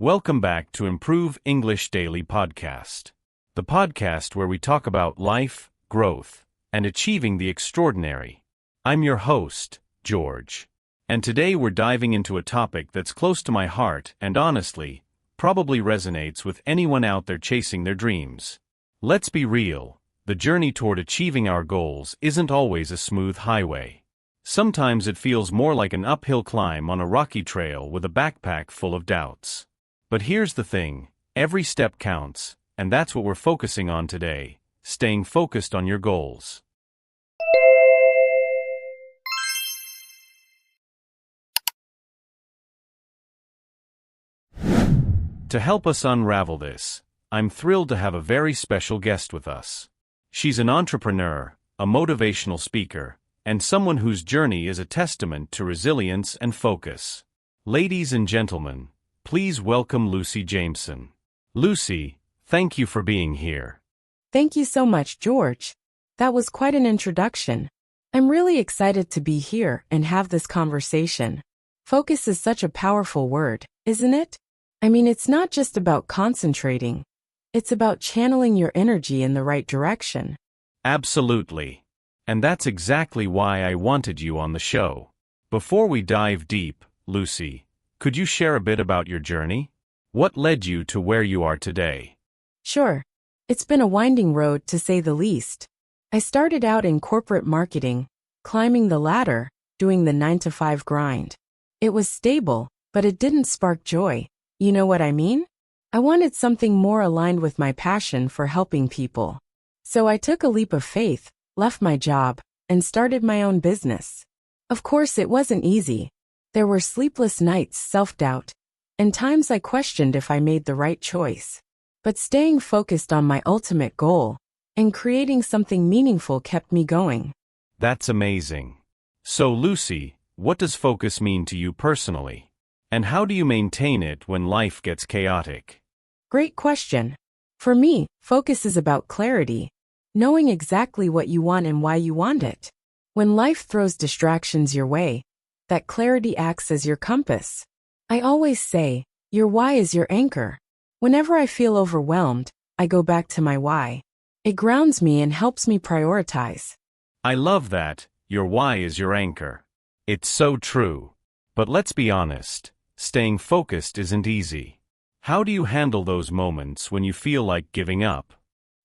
Welcome back to Improve English Daily Podcast, the podcast where we talk about life, growth, and achieving the extraordinary. I'm your host, George, and today we're diving into a topic that's close to my heart and honestly, probably resonates with anyone out there chasing their dreams. Let's be real, the journey toward achieving our goals isn't always a smooth highway. Sometimes it feels more like an uphill climb on a rocky trail with a backpack full of doubts. But here's the thing, every step counts, and that's what we're focusing on today, staying focused on your goals. To help us unravel this, I'm thrilled to have a very special guest with us. She's an entrepreneur, a motivational speaker, and someone whose journey is a testament to resilience and focus. Ladies and gentlemen, please welcome Lucy Jameson. Lucy, thank you for being here. Thank you so much, George. That was quite an introduction. I'm really excited to be here and have this conversation. Focus is such a powerful word, isn't it? I mean, it's not just about concentrating. It's about channeling your energy in the right direction. Absolutely. And that's exactly why I wanted you on the show. Before we dive deep, Lucy, could you share a bit about your journey? What led you to where you are today? Sure. It's been a winding road, to say the least. I started out in corporate marketing, climbing the ladder, doing the 9-to-5 grind. It was stable, but it didn't spark joy. You know what I mean? I wanted something more aligned with my passion for helping people. So I took a leap of faith, left my job, and started my own business. Of course, it wasn't easy. There were sleepless nights, self-doubt, and times I questioned if I made the right choice. But staying focused on my ultimate goal and creating something meaningful kept me going. That's amazing. So, Lucy, what does focus mean to you personally? And how do you maintain it when life gets chaotic? Great question. For me, focus is about clarity, knowing exactly what you want and why you want it. When life throws distractions your way, that clarity acts as your compass. I always say, your why is your anchor. Whenever I feel overwhelmed, I go back to my why. It grounds me and helps me prioritize. I love that, your why is your anchor. It's so true. But let's be honest, staying focused isn't easy. How do you handle those moments when you feel like giving up?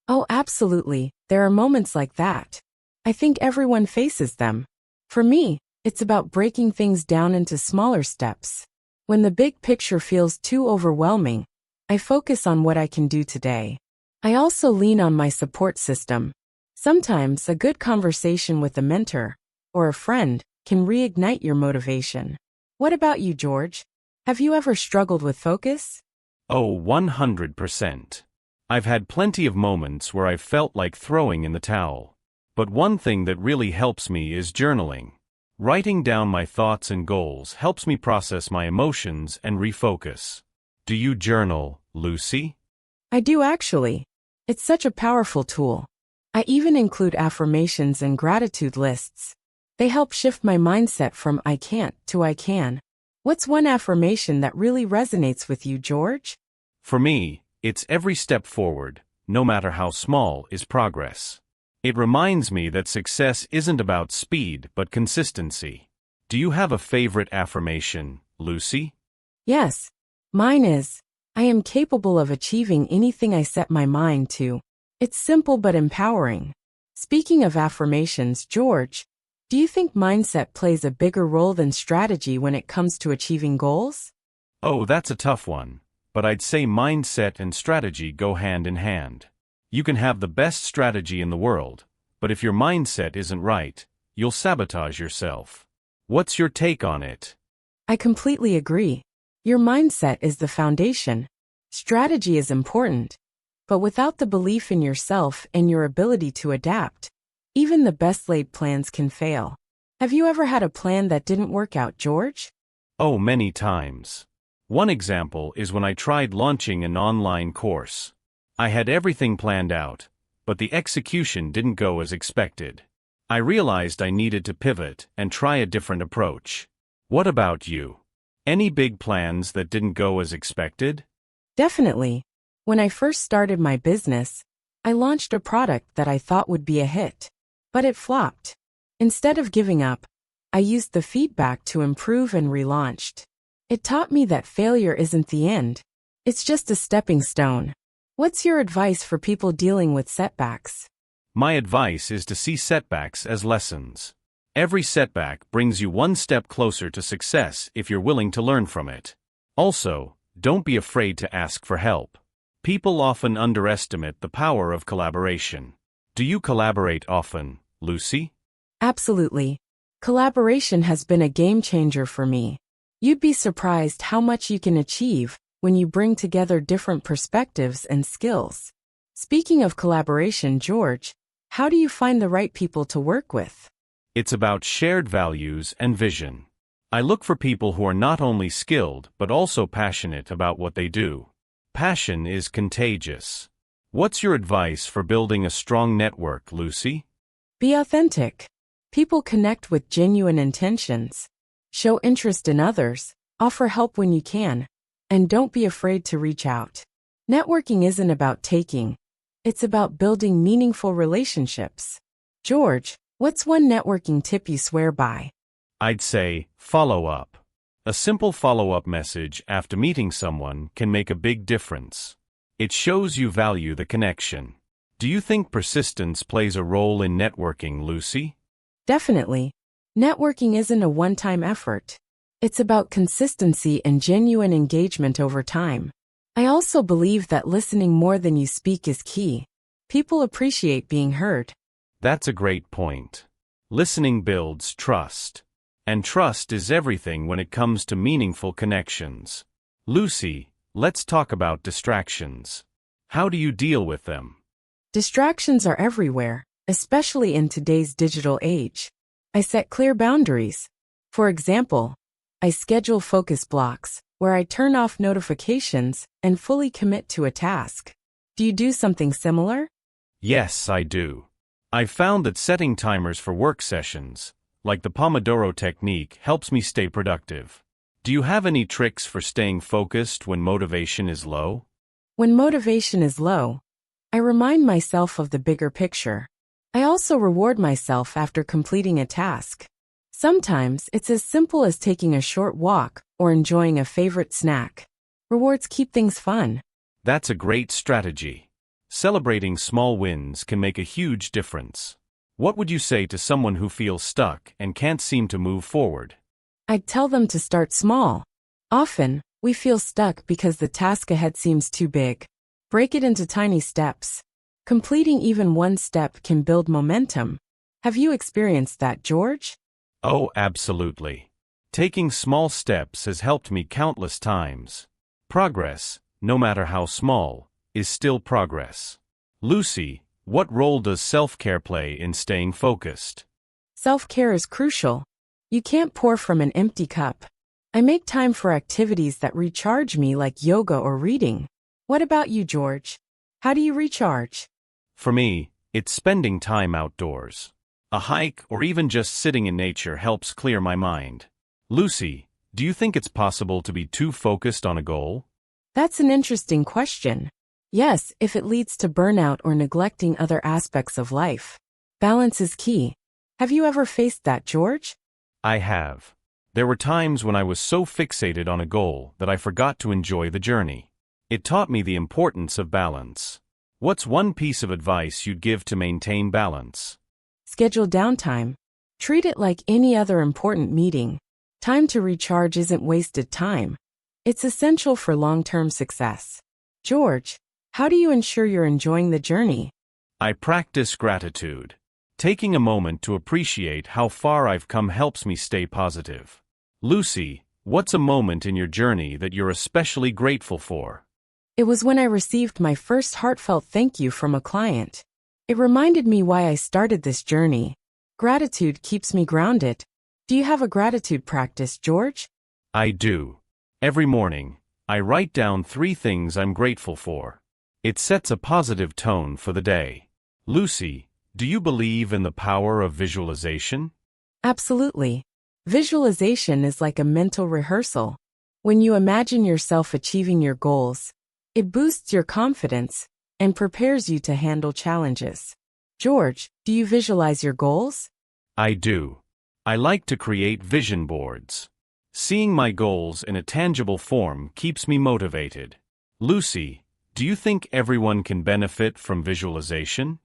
Oh, absolutely. There are moments like that. I think everyone faces them. For me, it's about breaking things down into smaller steps. When the big picture feels too overwhelming, I focus on what I can do today. I also lean on my support system. Sometimes a good conversation with a mentor or a friend can reignite your motivation. What about you, George? Have you ever struggled with focus? Oh, 100%. I've had plenty of moments where I've felt like throwing in the towel. But one thing that really helps me is journaling. Writing down my thoughts and goals helps me process my emotions and refocus. Do you journal, Lucy? I do actually. It's such a powerful tool. I even include affirmations and gratitude lists. They help shift my mindset from I can't to I can. What's one affirmation that really resonates with you, George? For me, it's every step forward, no matter how small, is progress. It reminds me that success isn't about speed but consistency. Do you have a favorite affirmation, Lucy? Yes. Mine is, I am capable of achieving anything I set my mind to. It's simple but empowering. Speaking of affirmations, George, do you think mindset plays a bigger role than strategy when it comes to achieving goals? Oh, that's a tough one, but I'd say mindset and strategy go hand in hand. You can have the best strategy in the world, but if your mindset isn't right, you'll sabotage yourself. What's your take on it? I completely agree. Your mindset is the foundation. Strategy is important, but without the belief in yourself and your ability to adapt, even the best laid plans can fail. Have you ever had a plan that didn't work out, George? Oh, many times. One example is when I tried launching an online course. I had everything planned out, but the execution didn't go as expected. I realized I needed to pivot and try a different approach. What about you? Any big plans that didn't go as expected? Definitely. When I first started my business, I launched a product that I thought would be a hit, but it flopped. Instead of giving up, I used the feedback to improve and relaunched. It taught me that failure isn't the end. It's just a stepping stone. What's your advice for people dealing with setbacks? My advice is to see setbacks as lessons. Every setback brings you one step closer to success if you're willing to learn from it. Also, don't be afraid to ask for help. People often underestimate the power of collaboration. Do you collaborate often, Lucy? Absolutely. Collaboration has been a game changer for me. You'd be surprised how much you can achieve when you bring together different perspectives and skills. Speaking of collaboration, George, how do you find the right people to work with? It's about shared values and vision. I look for people who are not only skilled but also passionate about what they do. Passion is contagious. What's your advice for building a strong network, Lucy? Be authentic. People connect with genuine intentions. Show interest in others, offer help when you can, and don't be afraid to reach out. Networking isn't about taking. It's about building meaningful relationships. George, what's one networking tip you swear by? I'd say, follow up. A simple follow-up message after meeting someone can make a big difference. It shows you value the connection. Do you think persistence plays a role in networking, Lucy? Definitely. Networking isn't a one-time effort. It's about consistency and genuine engagement over time. I also believe that listening more than you speak is key. People appreciate being heard. That's a great point. Listening builds trust. And trust is everything when it comes to meaningful connections. Lucy, let's talk about distractions. How do you deal with them? Distractions are everywhere, especially in today's digital age. I set clear boundaries. For example, I schedule focus blocks, where I turn off notifications and fully commit to a task. Do you do something similar? Yes, I do. I've found that setting timers for work sessions, like the Pomodoro technique, helps me stay productive. Do you have any tricks for staying focused when motivation is low? When motivation is low, I remind myself of the bigger picture. I also reward myself after completing a task. Sometimes it's as simple as taking a short walk or enjoying a favorite snack. Rewards keep things fun. That's a great strategy. Celebrating small wins can make a huge difference. What would you say to someone who feels stuck and can't seem to move forward? I'd tell them to start small. Often, we feel stuck because the task ahead seems too big. Break it into tiny steps. Completing even one step can build momentum. Have you experienced that, George? Oh, absolutely. Taking small steps has helped me countless times. Progress, no matter how small, is still progress. Lucy, what role does self-care play in staying focused? Self-care is crucial. You can't pour from an empty cup. I make time for activities that recharge me, like yoga or reading. What about you, George? How do you recharge? For me, it's spending time outdoors. A hike or even just sitting in nature helps clear my mind. Lucy, do you think it's possible to be too focused on a goal? That's an interesting question. Yes, if it leads to burnout or neglecting other aspects of life. Balance is key. Have you ever faced that, George? I have. There were times when I was so fixated on a goal that I forgot to enjoy the journey. It taught me the importance of balance. What's one piece of advice you'd give to maintain balance? Schedule downtime. Treat it like any other important meeting. Time to recharge isn't wasted time. It's essential for long-term success. George, how do you ensure you're enjoying the journey? I practice gratitude. Taking a moment to appreciate how far I've come helps me stay positive. Lucy, what's a moment in your journey that you're especially grateful for? It was when I received my first heartfelt thank you from a client. It reminded me why I started this journey. Gratitude keeps me grounded. Do you have a gratitude practice, George? I do. Every morning, I write down 3 things I'm grateful for. It sets a positive tone for the day. Lucy, do you believe in the power of visualization? Absolutely. Visualization is like a mental rehearsal. When you imagine yourself achieving your goals, it boosts your confidence and prepares you to handle challenges. George, do you visualize your goals? I do. I like to create vision boards. Seeing my goals in a tangible form keeps me motivated. Lucy, do you think everyone can benefit from visualization?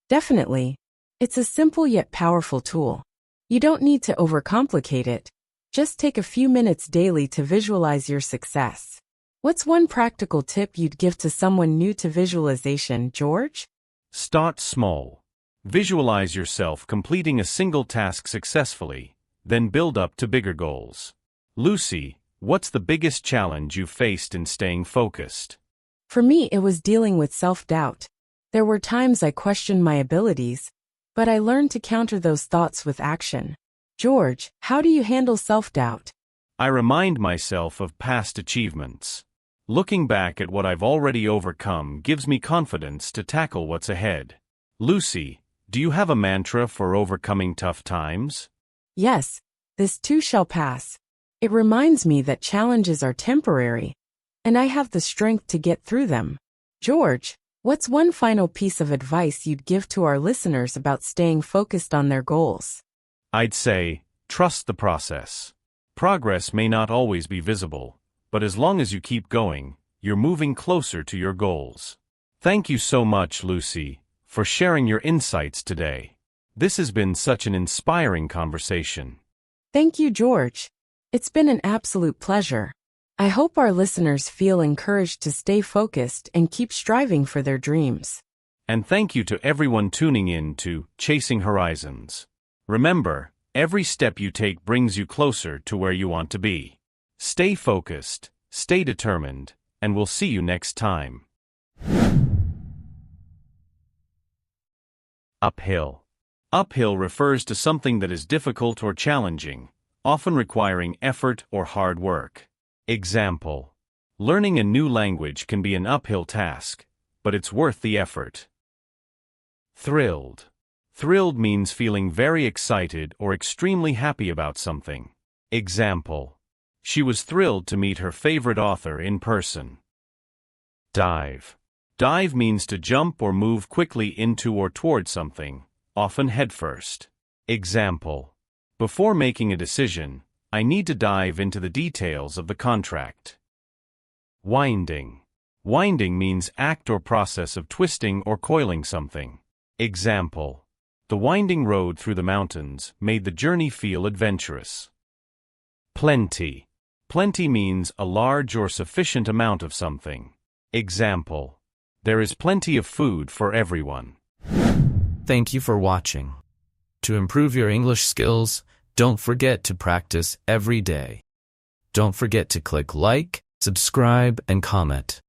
Definitely. It's a simple yet powerful tool. You don't need to overcomplicate it. Just take a few minutes daily to visualize your success. What's one practical tip you'd give to someone new to visualization, George? Start small. Visualize yourself completing a single task successfully, then build up to bigger goals. Lucy, what's the biggest challenge you faced in staying focused? For me, it was dealing with self-doubt. There were times I questioned my abilities, but I learned to counter those thoughts with action. George, how do you handle self-doubt? I remind myself of past achievements. Looking back at what I've already overcome gives me confidence to tackle what's ahead. Lucy, do you have a mantra for overcoming tough times? Yes, this too shall pass. It reminds me that challenges are temporary, and I have the strength to get through them. George, what's one final piece of advice you'd give to our listeners about staying focused on their goals? I'd say, trust the process. Progress may not always be visible, but as long as you keep going, you're moving closer to your goals. Thank you so much, Lucy, for sharing your insights today. This has been such an inspiring conversation. Thank you, George. It's been an absolute pleasure. I hope our listeners feel encouraged to stay focused and keep striving for their dreams. And thank you to everyone tuning in to Chasing Horizons. Remember, every step you take brings you closer to where you want to be. Stay focused, stay determined, and we'll see you next time. Uphill. Uphill refers to something that is difficult or challenging, often requiring effort or hard work. Example: learning a new language can be an uphill task, but it's worth the effort. Thrilled. Thrilled means feeling very excited or extremely happy about something. Example: she was thrilled to meet her favorite author in person. Dive. Dive means to jump or move quickly into or toward something, often headfirst. Example: before making a decision, I need to dive into the details of the contract. Winding. Winding means act or process of twisting or coiling something. Example: the winding road through the mountains made the journey feel adventurous. Plenty. Plenty means a large or sufficient amount of something. Example: there is plenty of food for everyone. Thank you for watching. To improve your English skills, don't forget to practice every day. Don't forget to click like, subscribe, and comment.